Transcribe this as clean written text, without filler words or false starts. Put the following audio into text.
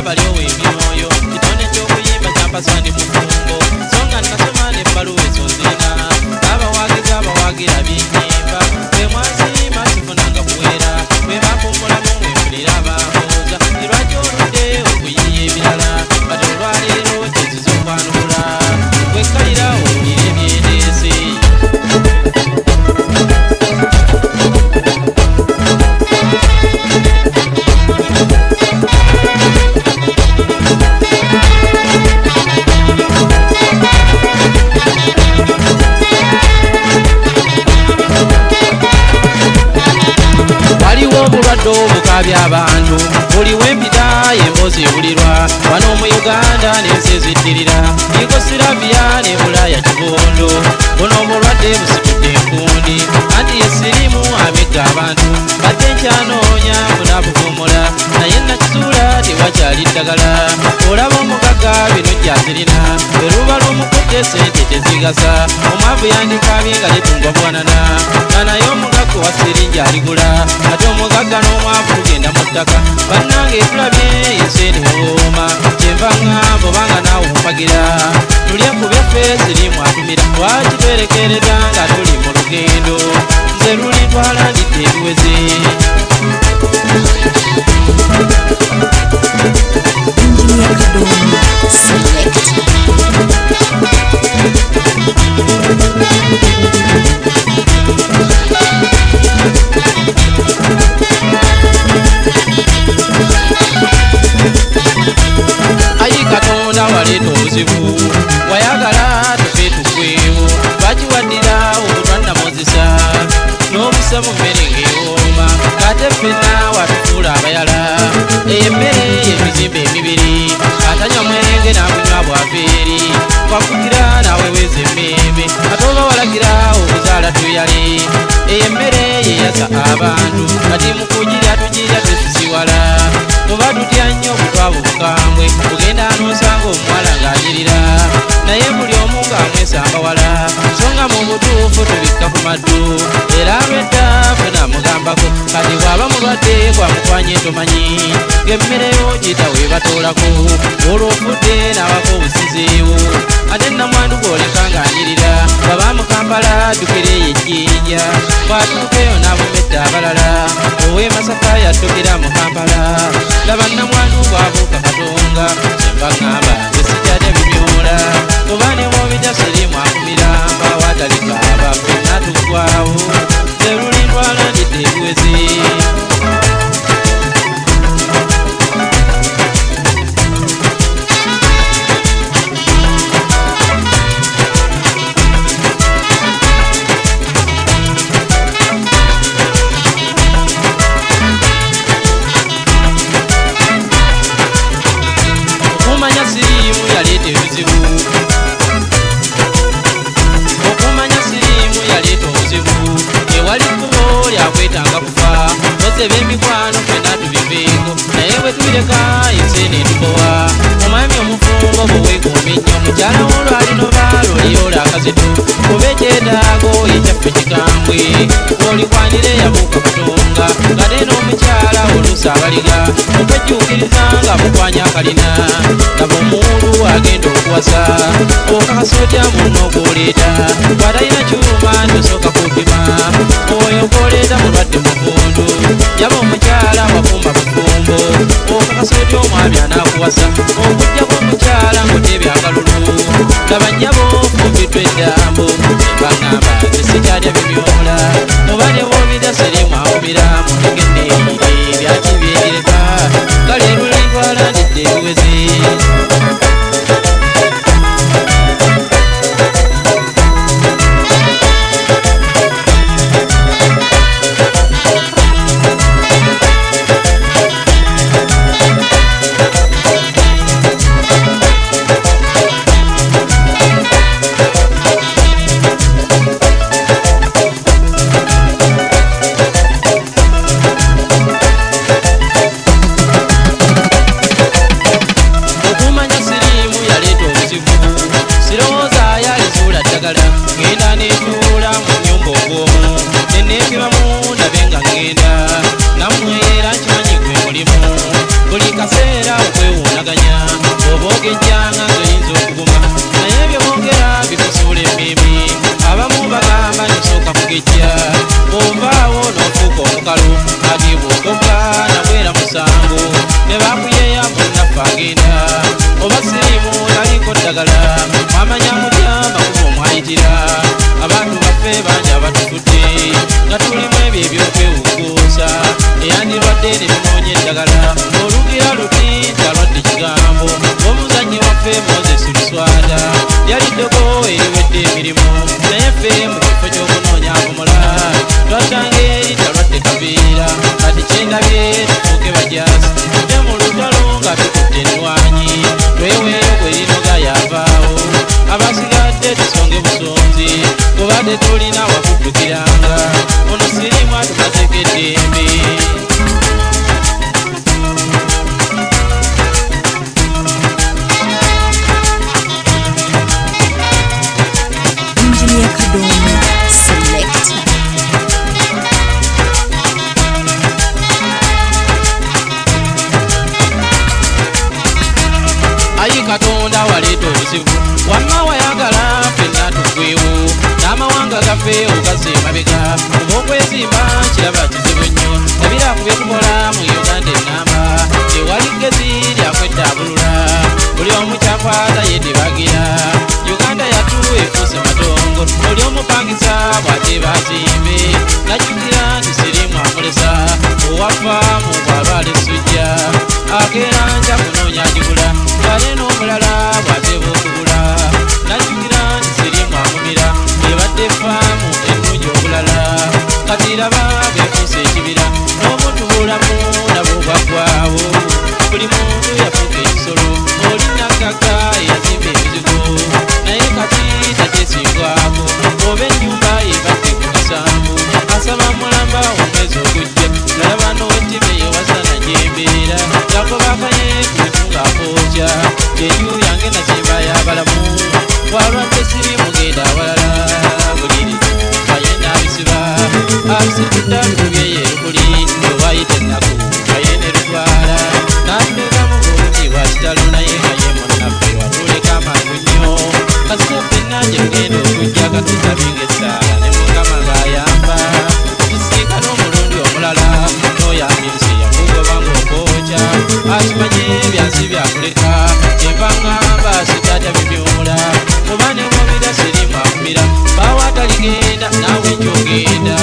bali ow'emyoyo kitone ky'okuyimba kyampasani mufungo songa nasoma n'ebbaluwa ezo nzina abawagira binyimba bwe mwazima sifunanga kuwera bwe bakumbulamu mwempulira abambuuza lwaki oludde okuyiya ebirala kati olwaleero kyeziza okwanukula wekkalira owulire ebyendeese obulwadde obukabya abantu buli wempita emboozi ebulirwa wano mu Uganda n'ensi eziddirira Yugoslavia ne Bulaaya kibondo buno obulwadde busitudde enkundi anti yesirimu amegga abantu badde nkyanoonya bunabuvumola naye nakisuula tewakyali ddagala olaba omugagga bino gyazirina bwe luba lw'omukudde sente tezigasa omwavu yandikabye nga letungwa bwanana nga naye omugagga wa siringi aligula ate omugagga n'omwavu tugenda mu ttaka bannange tulabye yenseeni wooma kyenva ŋŋamba obanga naawe ompagira tulye ku byaffe sirimu atumira lwaki twerekerera nga tuli mu lugendo nze luli twalandidde ebiweze ayi Katonda waleeta obuzibu wayagala tufe tugwewo bakiwaddira obutwannamozesa n'obusa mu mmere ng'ewooma kate ffenna watufuula abayala emmere y'emizimba emibiri atanywa mwenge n'akunywa bwafeeri kwakugira nawe weza emmeme ate oba walagira okuzaala tuyale emmere yeyasa abantu kati mu kugirya tugirya twesisiwala tuba tutya nnyo okutwaba obukambwe kugenda n'osanga omuwala ng'anyirira naye buli omu ng'amwesamba wala so nga mu butuufu tubikka ku maddu era abedda ffe namugambako kati bw'aba mulwadde gwamukwanye tomanyi ng'emmere yo giyita weebatoolako olw'ofudde n'abako obusizeewo ate namwandu gw'oleka ng'anyirira baba mu Kampala addukira eyo ejjinja bw'atuuka eyo n'abumedda abalala ow'e Masaka yaddukira mu Kampala laba namwandu bw'abuuka Katonga kyenva ŋŋamba nze sijjadde bimyola kuba ne bw'obijja sirimu akumira mba watalika abaffe natuggwawo nze luli twalandidde ebiweze okumanya sirimu yaleeta ebizibu ewali kkubo lyakwetanga kufa boze b'emikwano ffenna tubiveeko naye bwe tubireka enseene etubowa omwami omufumbo bweweekuuma ennyo mukyala w'olwalino baalo liyola akazitu kuba ekyetaago ekyaffe kikambwe olikwanira eyabuuka Katonga nga ne n'omukyala oluusi abaliga okwejjuukiriza nga mukwanya akalina laba omuntu agenda okuwasa okakasa otya munno gw'oleeta bw'atalina kyuma tosooka kupima oyo gw'oleeta mulwadde muvundu yaba omukyala wafumba bufumbo okakasa otya omwami anaakuwasa okujja kw'omukyala ng'otebya akalulu laba nnyabo fumbiddwa eddambo baŋŋamba nze sikyalya bimyola muba ne bw'obirya sirimu awubira mu ntegenneeri byakibyegereka kale luli twalandidde ebiweze katonda waleeta obuzibu wamma wayagala ffenna tugwewo n'amawanga gaffe ogaze emabega kuba okwezimba kiraba kizibu nnyo ebiraku byetukola mu uganda ennamba tewali ggezi lyakweddaabulula buli omu kyakwata yetebagira uganda yatu efuuse matongo oli omupangisa bw'ate bazimbe najjukira nti sirimu amulesa owafaamu bw'abaala essujja akeera nja kunoonya agigula yale n'omulala bw'ateeba okugula najjukira nti sirimu amumira ebadde faamu ennungi obulala kati raba bwefuuse ekibira n'omuntu bulamu nabwo bwaggwaawo buli muntu yafuuka ekisolo oli naggagga eyazimba ebizigo naye kati takyesimbwako oba ennyumba yebadde ku kasanvu asaba mulamba omwezi ogujja nalaba n'owettima eyewasana gyembeera gakobakaye kuntu ng'akookya enju yange nazimba y'abalamu bwalwadde siri mugenda awalala buliriza kaye n'abisiba abisitudde abitubyeyo erukuli ewayita ennaku kaye ne lutwala n'atuleekamu bulungi bwa kitalo naye kaye munnaffe watuleka amangu nnyo kasita ffenna gye tugenda okujja katusabinga essaala ne mukama ng'ayamba tusiika n'omulundi omulala n'oyambirisi yakugoba ng'okookya akimanye byansi byakuleka kyenva ngamba sitatya bimyula kuba ne mubira sirimu akumira bawa taligenda naawe nkyogenda